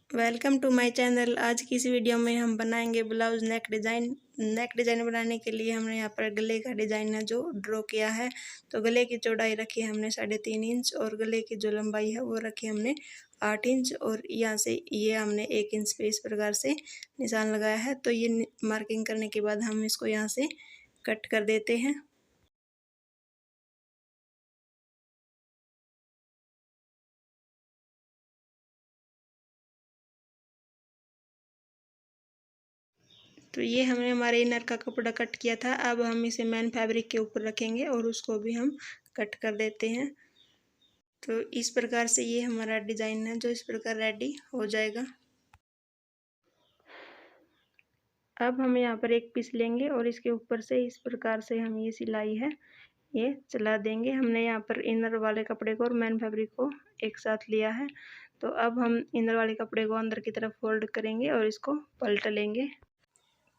Welcome to my channel. आज की इस वीडियो में हम बनाएंगे ब्लाउज नेक डिज़ाइन। नेक डिज़ाइन बनाने के लिए हमने यहाँ पर गले का डिज़ाइन है जो ड्रॉ किया है। तो गले की चौड़ाई रखी है हमने 3.5 इंच और गले की जो लंबाई है वो रखी हमने 8 इंच और यहाँ से ये हमने 1 इंच पे इस प्रकार से निशान लगाया है। तो ये मार्किंग करने के बाद हम इसको यहाँ से कट कर देते हैं। तो ये हमने हमारे इनर का कपड़ा कट किया था। अब हम इसे मेन फैब्रिक के ऊपर रखेंगे और उसको भी हम कट कर देते हैं। तो इस प्रकार से ये हमारा डिज़ाइन है जो इस प्रकार रेडी हो जाएगा। अब हम यहाँ पर एक पीस लेंगे और इसके ऊपर से इस प्रकार से हम ये सिलाई है ये चला देंगे। हमने यहाँ पर इनर वाले कपड़े को और मेन फैब्रिक को एक साथ लिया है। तो अब हम इनर वाले कपड़े को अंदर की तरफ फोल्ड करेंगे और इसको पलट लेंगे।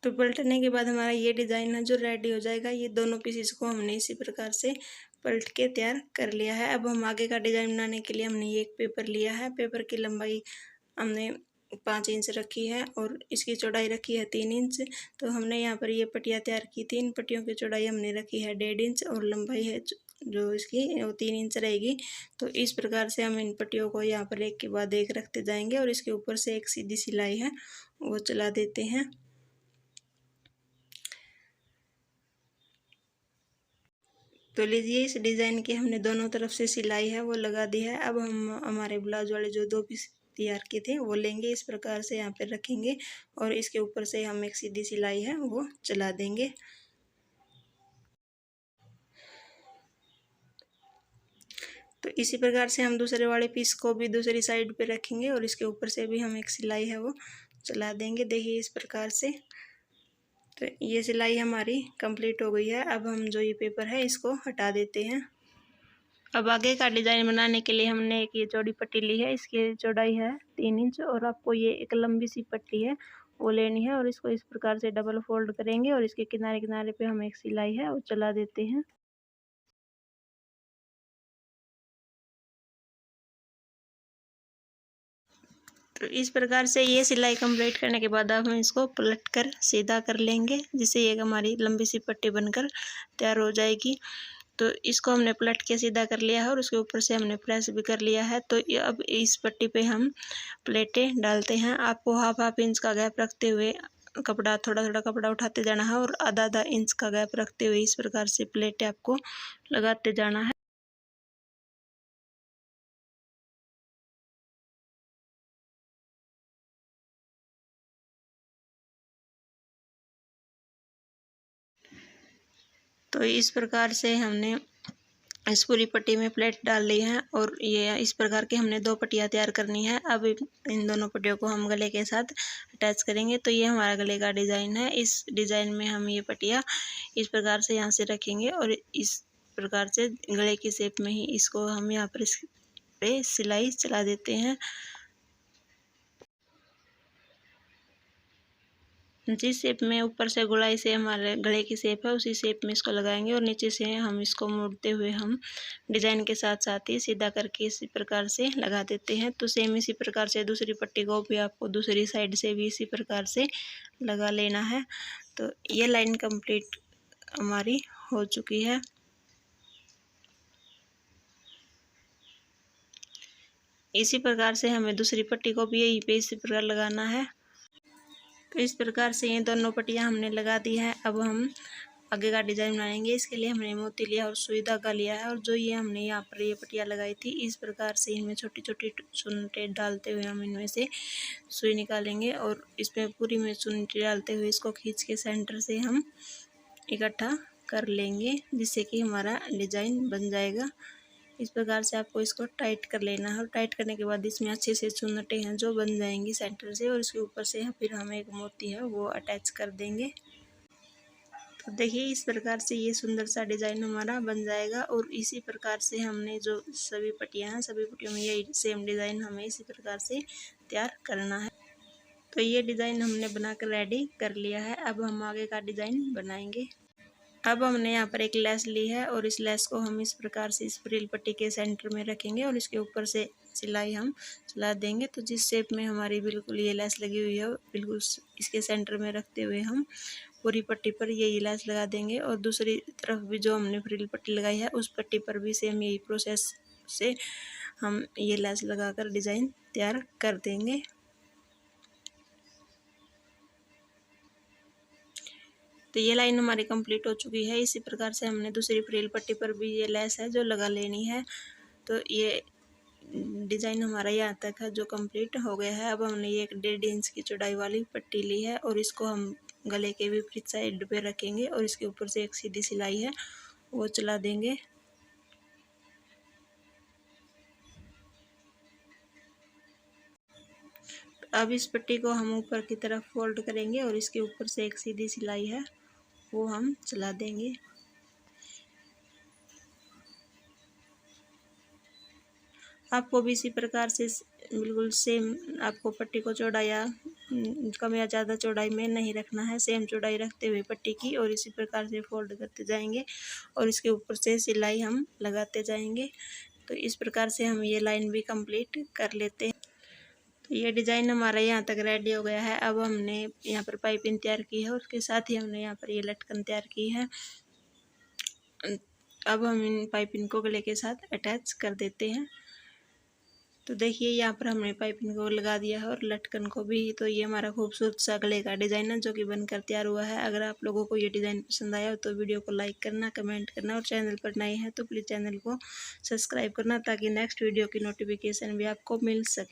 तो पलटने के बाद हमारा ये डिज़ाइन है जो रेडी हो जाएगा। ये दोनों पीसेस को हमने इसी प्रकार से पलट के तैयार कर लिया है। अब हम आगे का डिज़ाइन बनाने के लिए हमने ये एक पेपर लिया है। पेपर की लंबाई हमने 5 इंच रखी है और इसकी चौड़ाई रखी है 3 इंच। तो हमने यहाँ पर ये पट्टियाँ तैयार की। 3 पट्टियों की चौड़ाई हमने रखी है 1.5 इंच और लंबाई है जो इसकी वो 3 इंच रहेगी। तो इस प्रकार से हम इन पट्टियों को यहाँ पर एक के बाद एक रखते जाएंगे और इसके ऊपर से एक सीधी सिलाई है वो चला देते हैं। तो लीजिए इस डिज़ाइन की हमने दोनों तरफ से सिलाई है वो लगा दी है। अब हम हमारे ब्लाउज वाले जो 2 पीस तैयार किए थे वो लेंगे, इस प्रकार से यहाँ पे रखेंगे और इसके ऊपर से हम एक सीधी सिलाई है वो चला देंगे। तो इसी प्रकार से हम दूसरे वाले पीस को भी दूसरी साइड पे रखेंगे और इसके ऊपर से भी हम एक सिलाई है वो चला देंगे। देखिए इस प्रकार से। तो ये सिलाई हमारी कंप्लीट हो गई है। अब हम जो ये पेपर है इसको हटा देते हैं। अब आगे का डिज़ाइन बनाने के लिए हमने एक ये चौड़ी पट्टी ली है। इसकी चौड़ाई है 3 इंच और आपको ये एक लंबी सी पट्टी है वो लेनी है और इसको इस प्रकार से डबल फोल्ड करेंगे और इसके किनारे किनारे पे हम एक सिलाई है वो चला देते हैं। तो इस प्रकार से ये सिलाई कंप्लीट करने के बाद अब हम इसको पलट कर सीधा कर लेंगे, जिससे ये हमारी लंबी सी पट्टी बनकर तैयार हो जाएगी। तो इसको हमने पलट के सीधा कर लिया है और उसके ऊपर से हमने प्रेस भी कर लिया है। तो अब इस पट्टी पे हम प्लेटें डालते हैं। आपको हाफ इंच का गैप रखते हुए कपड़ा थोड़ा थोड़ा कपड़ा उठाते जाना है और आधा इंच का गैप रखते हुए इस प्रकार से प्लेटें आपको लगाते जाना है। तो इस प्रकार से हमने इस पूरी पट्टी में प्लेट डाल ली है और ये इस प्रकार की हमने 2 पट्टियाँ तैयार करनी है। अब इन दोनों पट्टियों को हम गले के साथ अटैच करेंगे। तो ये हमारा गले का डिज़ाइन है। इस डिज़ाइन में हम ये पट्टियाँ इस प्रकार से यहाँ से रखेंगे और इस प्रकार से गले की शेप में ही इसको हम यहाँ पर इस पे सिलाई चला देते हैं। जिस शेप में ऊपर से गोलाई से हमारे गले की शेप है उसी शेप में इसको लगाएंगे और नीचे से हम इसको मोड़ते हुए हम डिज़ाइन के साथ साथ ही सीधा करके इसी प्रकार से लगा देते हैं। तो सेम इसी प्रकार से दूसरी पट्टी को भी आपको दूसरी साइड से भी इसी प्रकार से लगा लेना है। तो ये लाइन कंप्लीट हमारी हो चुकी है। इसी प्रकार से हमें दूसरी पट्टी को भी यहीं पे इसी प्रकार लगाना है। तो इस प्रकार से ये दोनों पट्टियाँ हमने लगा दी है। अब हम आगे का डिज़ाइन बनाएंगे। इसके लिए हमने मोती लिया और सुई धागा लिया है और जो ये हमने यहाँ पर ये पट्टियाँ लगाई थी इस प्रकार से इनमें छोटी छोटी चुनटे डालते हुए हम इनमें से सुई निकालेंगे और इसमें पूरी में चुनटे डालते हुए इसको खींच के सेंटर से हम इकट्ठा कर लेंगे, जिससे कि हमारा डिज़ाइन बन जाएगा। इस प्रकार से आपको इसको टाइट कर लेना है और टाइट करने के बाद इसमें अच्छे से चुन्नटें हैं जो बन जाएंगी सेंटर से और इसके ऊपर से फिर हम एक मोती है वो अटैच कर देंगे। तो देखिए इस प्रकार से ये सुंदर सा डिज़ाइन हमारा बन जाएगा और इसी प्रकार से हमने जो सभी पट्टियाँ हैं सभी पट्टियों में ये सेम डिज़ाइन हमें इसी प्रकार से तैयार करना है। तो ये डिज़ाइन हमने बनाकर रेडी कर लिया है। अब हम आगे का डिज़ाइन बनाएंगे। अब हमने यहाँ पर एक लेस ली है और इस लेस को हम इस प्रकार से इस फ्रिल पट्टी के सेंटर में रखेंगे और इसके ऊपर से सिलाई हम चला देंगे। तो जिस शेप में हमारी बिल्कुल ये लैस लगी हुई है बिल्कुल इसके सेंटर में रखते हुए हम पूरी पट्टी पर यही लैस लगा देंगे। और दूसरी तरफ भी जो हमने फ्रिल पट्टी लगाई है उस पट्टी पर भी सेम यही प्रोसेस से हम ये लैस लगाकर डिज़ाइन तैयार कर देंगे। तो ये लाइन हमारी कंप्लीट हो चुकी है। इसी प्रकार से हमने दूसरी फ्रिल पट्टी पर भी ये लैस है जो लगा लेनी है। तो ये डिज़ाइन हमारा यहाँ तक है जो कंप्लीट हो गया है। अब हमने ये 1.5 इंच की चौड़ाई वाली पट्टी ली है और इसको हम गले के विपरीत साइड पे रखेंगे और इसके ऊपर से एक सीधी सिलाई है वो चला देंगे। अब इस पट्टी को हम ऊपर की तरफ फोल्ड करेंगे और इसके ऊपर से एक सीधी सिलाई है वो हम चला देंगे। आपको भी इसी प्रकार से बिल्कुल सेम आपको पट्टी को चौड़ाया कम या ज़्यादा चौड़ाई में नहीं रखना है, सेम चौड़ाई रखते हुए पट्टी की और इसी प्रकार से फोल्ड करते जाएंगे और इसके ऊपर से सिलाई हम लगाते जाएंगे। तो इस प्रकार से हम ये लाइन भी कंप्लीट कर लेते हैं। तो ये डिज़ाइन हमारा यहाँ तक रेडी हो गया है। अब हमने यहाँ पर पाइपिंग तैयार की है और उसके साथ ही हमने यहाँ पर ये लटकन तैयार की है। अब हम इन पाइपिंग को गले के साथ अटैच कर देते हैं। तो देखिए यहाँ पर हमने पाइपिंग को लगा दिया है और लटकन को भी। तो ये हमारा खूबसूरत सा गले का डिज़ाइन है जो कि बनकर तैयार हुआ है। अगर आप लोगों को ये डिज़ाइन पसंद आया हो तो वीडियो को लाइक करना, कमेंट करना और चैनल पर नए हैं तो प्लीज़ चैनल को सब्सक्राइब करना ताकि नेक्स्ट वीडियो की नोटिफिकेशन भी आपको मिल सके।